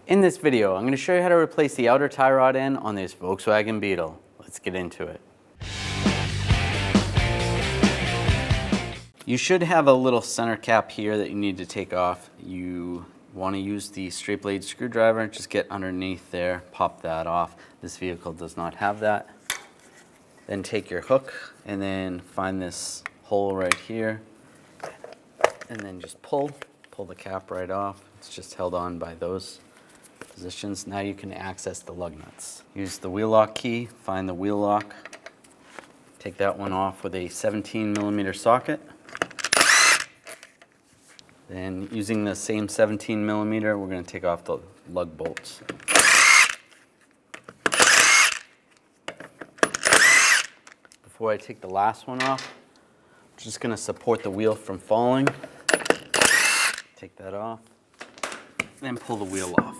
In this video, I'm going to show you how to replace the outer tie rod end on this Volkswagen Beetle. Let's get into it. You should have a little center cap here that you need to take off. You want to use the straight blade screwdriver, just get underneath there, pop that off. This vehicle does not have that. Then take your hook and then find this hole right here and then just pull the cap right off. It's just held on by those positions. Now you can access the lug nuts. Use the wheel lock key, find the wheel lock, take that one off with a 17mm socket. Then using the same 17mm, we're going to take off the lug bolts. Before I take the last one off, I'm just going to support the wheel from falling. Take that off, then pull the wheel off.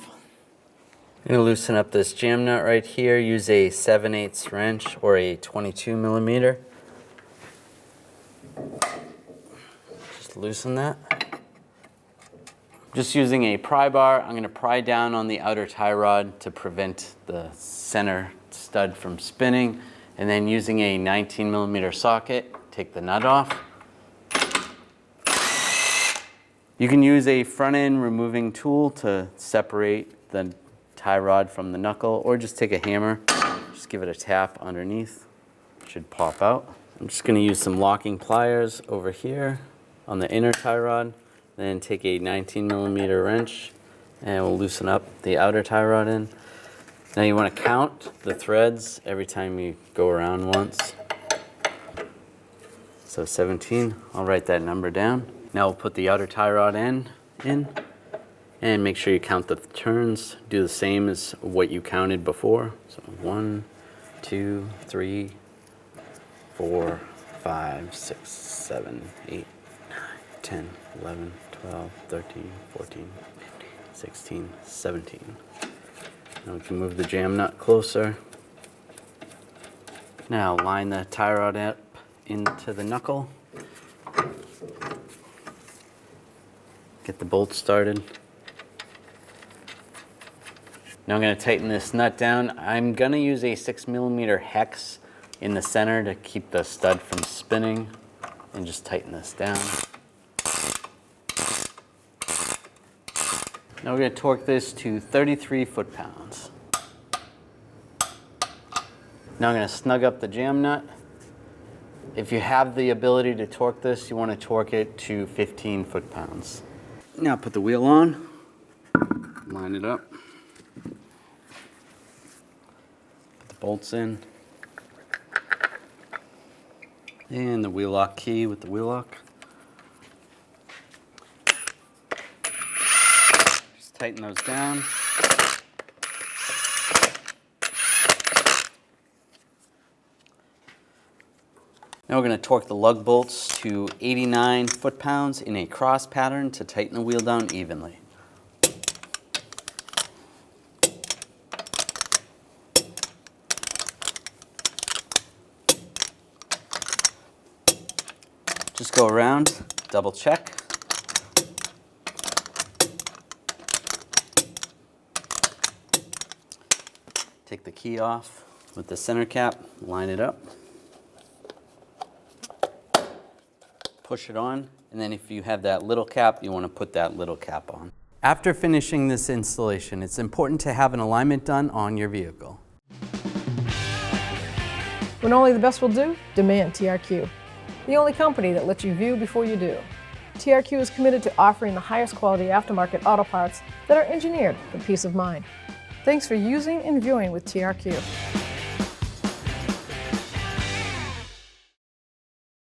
I'm going to loosen up this jam nut right here. Use a 7/8 wrench or a 22mm. Just loosen that. Just using a pry bar, I'm going to pry down on the outer tie rod to prevent the center stud from spinning. And then using a 19mm socket, take the nut off. You can use a front end removing tool to separate the tie rod from the knuckle, or just take a hammer, just give it a tap underneath. It should pop out. I'm just going to use some locking pliers over here on the inner tie rod, then take a 19mm wrench and we'll loosen up the outer tie rod in. Now you want to count the threads every time you go around once. So 17, I'll write that number down. Now we'll put the outer tie rod in and make sure you count the turns. Do the same as what you counted before. So 1, 2, 3, 4, 5, 6, 7, 8, 9, 10, 11, 12, 13, 14, 15, 16, 17. Now we can move the jam nut closer. Now line the tie rod up into the knuckle. Get the bolt started. Now I'm going to tighten this nut down. I'm going to use a 6mm hex in the center to keep the stud from spinning, and just tighten this down. Now we're going to torque this to 33 foot-pounds. Now I'm going to snug up the jam nut. If you have the ability to torque this, you want to torque it to 15 foot-pounds. Now put the wheel on, line it up, put the bolts in, and the wheel lock key with the wheel lock. Just tighten those down. Now we're going to torque the lug bolts to 89 foot-pounds in a cross pattern to tighten the wheel down evenly. Just go around, double check. Take the key off with the center cap, line it up. Push it on, and then if you have that little cap, you want to put that little cap on. After finishing this installation, it's important to have an alignment done on your vehicle. When only the best will do, demand TRQ. The only company that lets you view before you do. TRQ is committed to offering the highest quality aftermarket auto parts that are engineered for peace of mind. Thanks for using and viewing with TRQ.